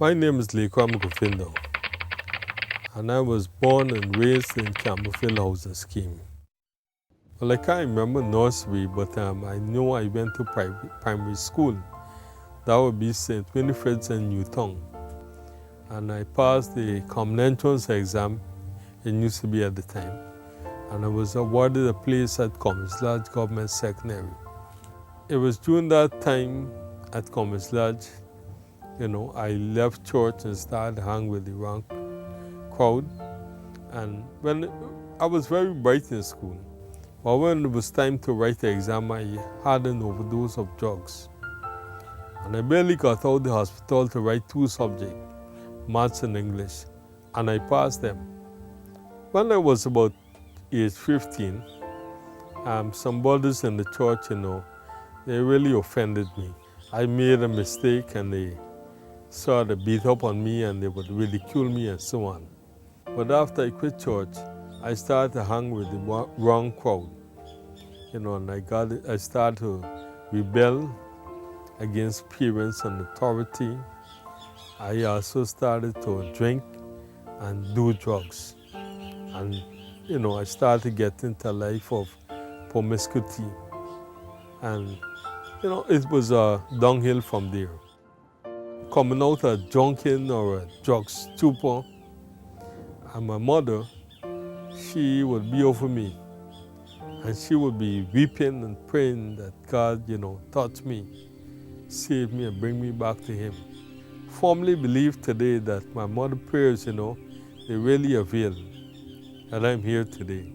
My name is Lakeram Govinda, and I was born and raised in Campbellfield Housing Scheme. Well, I can't remember nursery, but I know I went to primary school. That would be St. Winifred's in Newtown. And I passed the common entrance exam, it used to be at the time. And I was awarded a place at Commerce Lodge Government Secondary. It was during that time at Commerce Lodge, I left church and started hanging with the wrong crowd. And when I was very bright in school, but when it was time to write the exam, I had an overdose of drugs. And I barely got out of the hospital to write 2 subjects, maths and English, and I passed them. When I was about age 15, some brothers in the church, they really offended me. I made a mistake and they started to beat up on me and they would ridicule me and so on. But after I quit church, I started to hang with the wrong crowd. And I started to rebel against parents and authority. I also started to drink and do drugs. And, I started to get into a life of promiscuity. And, it was a downhill from there. Coming out a drunken or a drug stupor, and my mother, she would be over me. And she would be weeping and praying that God, touch me, save me, and bring me back to Him. Firmly believe today that my mother's prayers, they really avail, that I'm here today.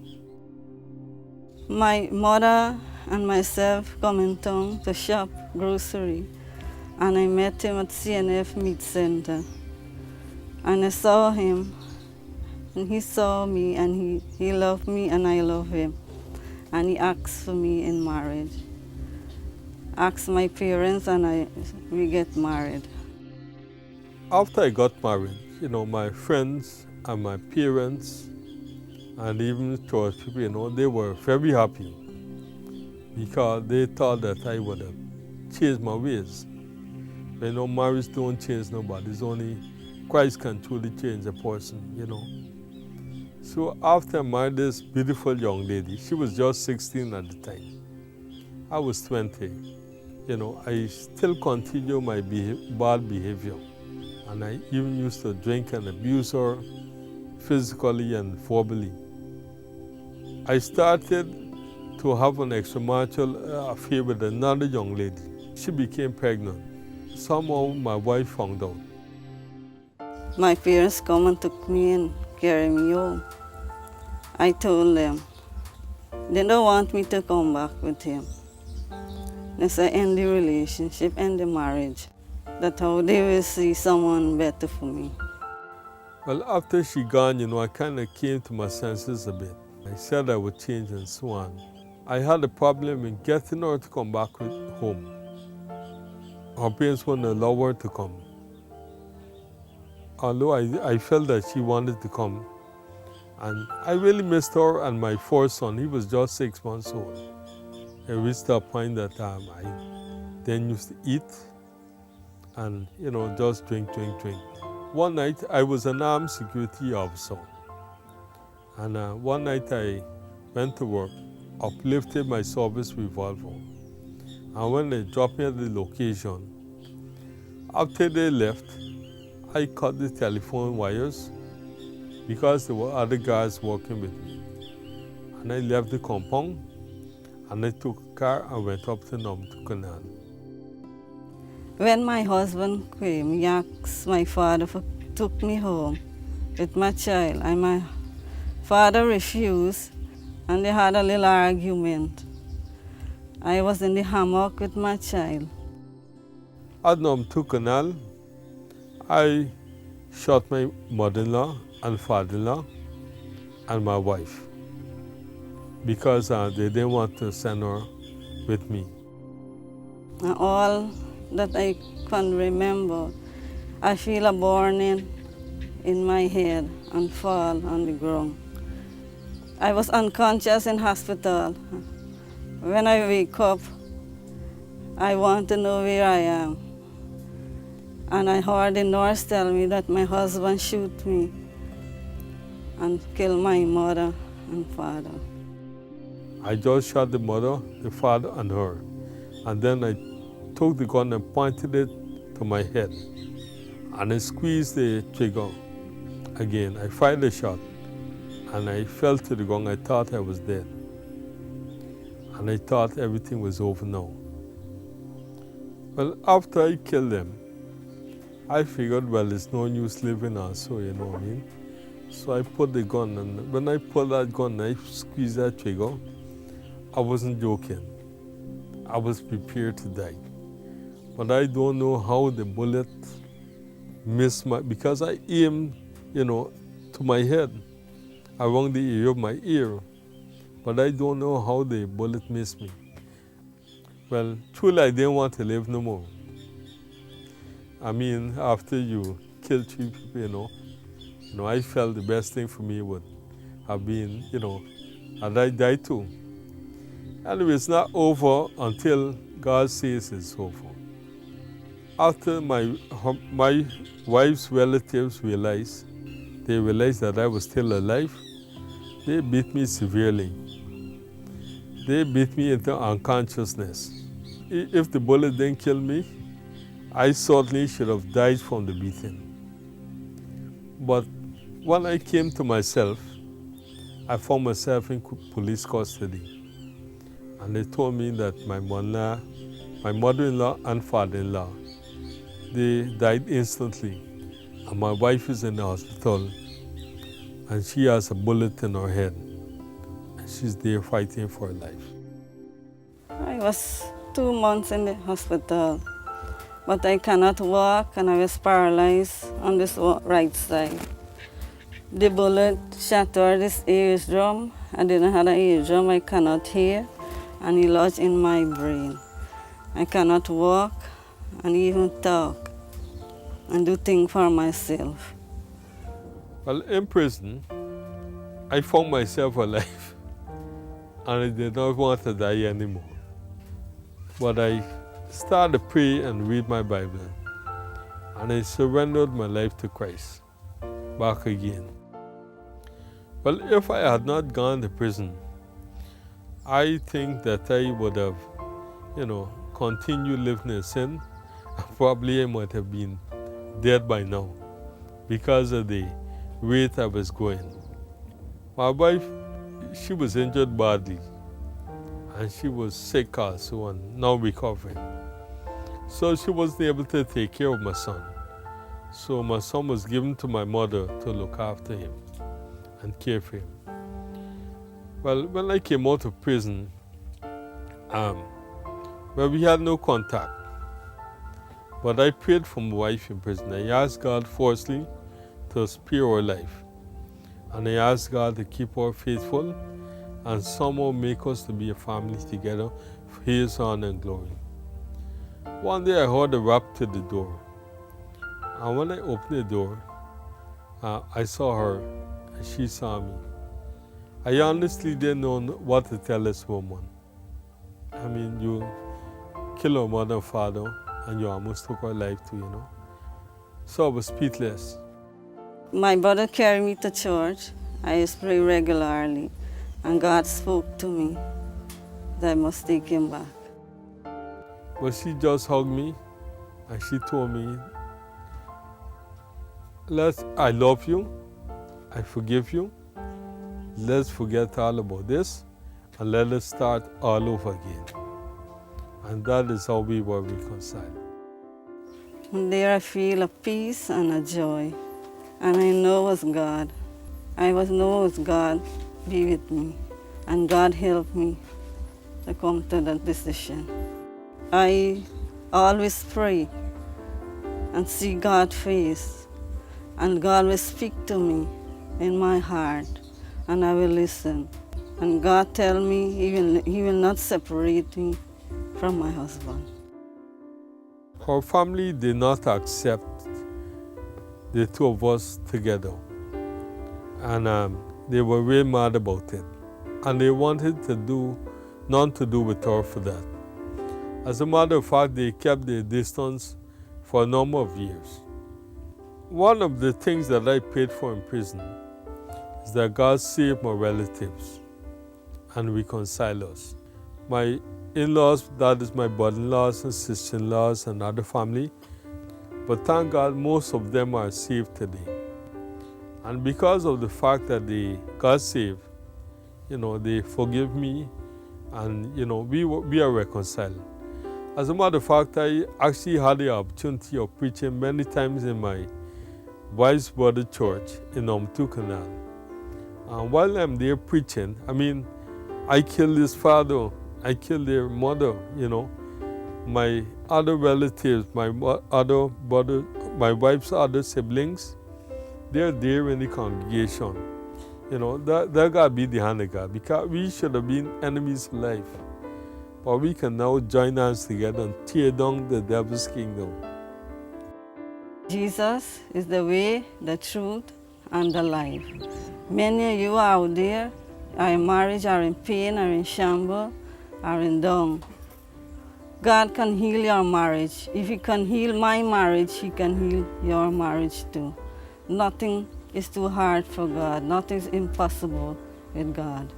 My mother and myself come in town to shop grocery, and I met him at CNF Meat Center. And I saw him, and he saw me, and he loved me, and I love him. And he asked for me in marriage. Asked my parents, and we get married. After I got married, my friends and my parents and even church people, they were very happy because they thought that I would have changed my ways. Marriage don't change nobody. It's only Christ can truly change a person, So after I married this beautiful young lady, she was just 16 at the time. I was 20. I still continue my bad behavior. And I even used to drink and abuse her physically and verbally. I started to have an extramarital affair with another young lady. She became pregnant. Somehow my wife found out. My parents come and took me and carried me home. I told them they don't want me to come back with him. They say end the relationship, end the marriage. That's how they will see someone better for me. Well, after she gone, I kind of came to my senses a bit. I said I would change and so on. I had a problem in getting her to come back home. Her parents wouldn't allow her to come. Although I felt that she wanted to come. And I really missed her and my first son. He was just 6 months old. I reached a point that I then used to eat and, just drink. One night, I was an armed security officer. And one night I went to work, uplifted my service revolver. And when they dropped me at the location, after they left, I cut the telephone wires because there were other guys working with me. And I left the compound, and I took a car and went up to Namtu Canal. When my husband came, he asked my father to take me home with my child. And my father refused, and they had a little argument. I was in the hammock with my child. At Namtu Canal, I shot my mother-in-law and father-in-law and my wife because they didn't want to send her with me. And all that I can remember, I feel a burning in my head and fall on the ground. I was unconscious in hospital. When I wake up, I want to know where I am. And I heard the nurse tell me that my husband shoot me and kill my mother and father. I just shot the mother, the father, and her. And then I took the gun and pointed it to my head. And I squeezed the trigger again. I fired a shot. And I fell to the ground. I thought I was dead. And I thought everything was over now. Well, after I killed them, I figured, well, it's no use living also, you know what I mean? So I put the gun, and when I pulled that gun, I squeezed that trigger. I wasn't joking. I was prepared to die. But I don't know how the bullet missed because I aimed, to my head, around the area of my ear. But I don't know how the bullet missed me. Well, truly, I didn't want to live no more. I mean, after you kill 3 people, I felt the best thing for me would have been, had I died too. Anyway, it's not over until God says it's over. After my wife's relatives realized that I was still alive, they beat me severely. They beat me into unconsciousness. If the bullet didn't kill me, I certainly should have died from the beating. But when I came to myself, I found myself in police custody. And they told me that my mother-in-law and father-in-law, they died instantly. And my wife is in the hospital, and she has a bullet in her head. And she's there fighting for her life. I was 2 months in the hospital, but I cannot walk and I was paralyzed on this right side. The bullet shattered this eardrum. I didn't have an eardrum, I cannot hear, and it lodged in my brain. I cannot walk and even talk and do things for myself. Well, in prison, I found myself alive, and I did not want to die anymore. But I started to pray and read my Bible, and I surrendered my life to Christ back again. Well, if I had not gone to prison, I think that I would have, continued living in sin, and probably I might have been dead by now because of the rate I was going. My wife, she was injured badly, and she was sick also and now recovering. So she wasn't able to take care of my son. So my son was given to my mother to look after him and care for him. Well, when I came out of prison, we had no contact. But I prayed for my wife in prison. I asked God firstly to spare her life. And I asked God to keep her faithful and somehow make us to be a family together for His honor and glory. One day I heard a rap to the door. And when I opened the door, I saw her and she saw me. I honestly didn't know what to tell this woman. I mean, you killed her mother and father, and you almost took her life too, So I was speechless. My brother carried me to church. I used to pray regularly, and God spoke to me that I must take him back. But she just hugged me, and she told me, I love you, I forgive you, let's forget all about this, and let us start all over again. And that is how we were reconciled. And there I feel a peace and a joy. And I know it was God. I know it was God be with me. And God helped me to come to that decision. I always pray and see God's face. And God will speak to me in my heart. And I will listen. And God tell me he will not separate me from my husband. Her family did not accept the two of us together. And they were really mad about it. And they wanted nothing to do with her for that. As a matter of fact, they kept their distance for a number of years. One of the things that I paid for in prison is that God saved my relatives and reconciled us. My in-laws, that is my brother-in-laws and sister-in-laws and other family, but thank God most of them are saved today. And because of the fact that they got saved, they forgive me, and we are reconciled. As a matter of fact, I actually had the opportunity of preaching many times in my wife's brother church in Canal. And while I'm there preaching, I killed his father, I killed their mother, my other relatives, my other brother, my wife's other siblings, they're there in the congregation. That got to be the hand of God, because we should have been enemies of life. But we can now join hands together and tear down the devil's kingdom. Jesus is the way, the truth, and the life. Many of you out there are in marriage, are in pain, are in shambles, are in down. God can heal your marriage. If He can heal my marriage, He can heal your marriage too. Nothing is too hard for God. Nothing is impossible with God.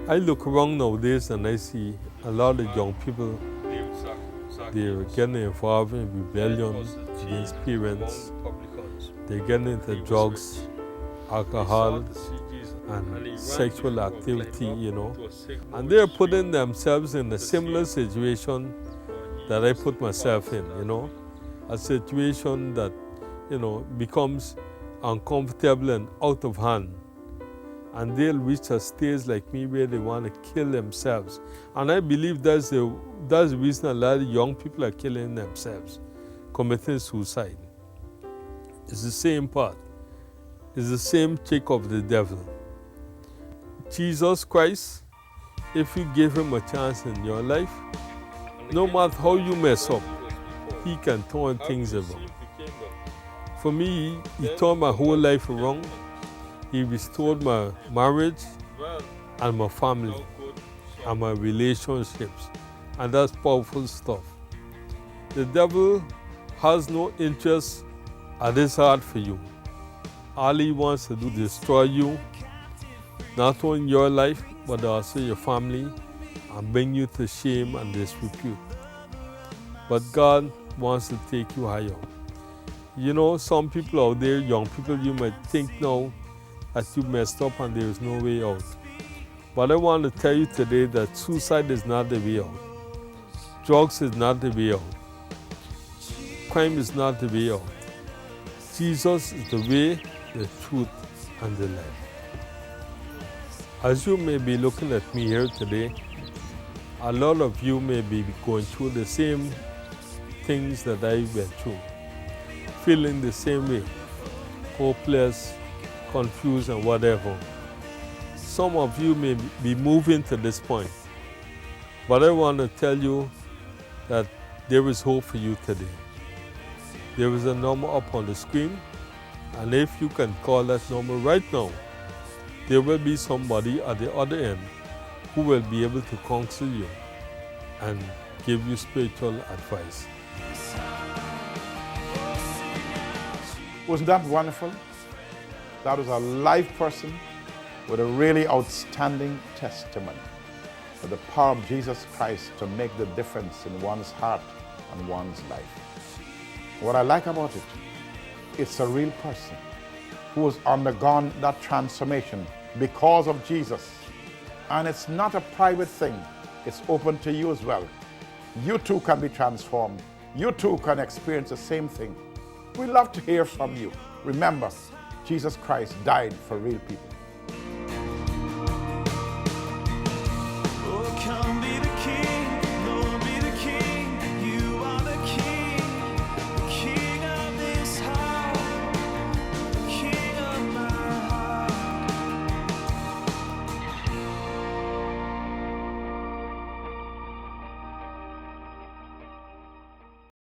I look around nowadays and I see a lot of young people, they're getting involved in rebellion against parents. They're getting into drugs, alcohol, and sexual activity, And they're putting themselves in a similar situation that I put myself in, A situation that, becomes uncomfortable and out of hand. And they'll reach a stage like me where they want to kill themselves. And I believe that's the reason a lot of young people are killing themselves, committing suicide. It's the same part. It's the same trick of the devil. Jesus Christ, if you give Him a chance in your life, no matter how you mess up, He can turn things around. For me, He turned my whole life around. He restored my marriage and my family and my relationships. And that's powerful stuff. The devil has no interest at his heart for you. All he wants to do is destroy you, not only your life, but also your family, and bring you to shame and disrepute. But God wants to take you higher. Some people out there, young people, you might think now that you messed up and there is no way out. But I want to tell you today that suicide is not the way out. Drugs is not the way out. Crime is not the way out. Jesus is the way, the truth, and the life. As you may be looking at me here today, a lot of you may be going through the same things that I went through, feeling the same way, hopeless, confused, and whatever. Some of you may be moving to this point, but I want to tell you that there is hope for you today. There is a number up on the screen, and if you can call that number right now, there will be somebody at the other end who will be able to counsel you and give you spiritual advice. Wasn't that wonderful? That was a live person with a really outstanding testimony of the power of Jesus Christ to make the difference in one's heart and one's life. What I like about it, it's a real person who has undergone that transformation because of Jesus. And it's not a private thing. It's open to you as well. You too can be transformed. You too can experience the same thing. We love to hear from you. Remember, Jesus Christ died for real people.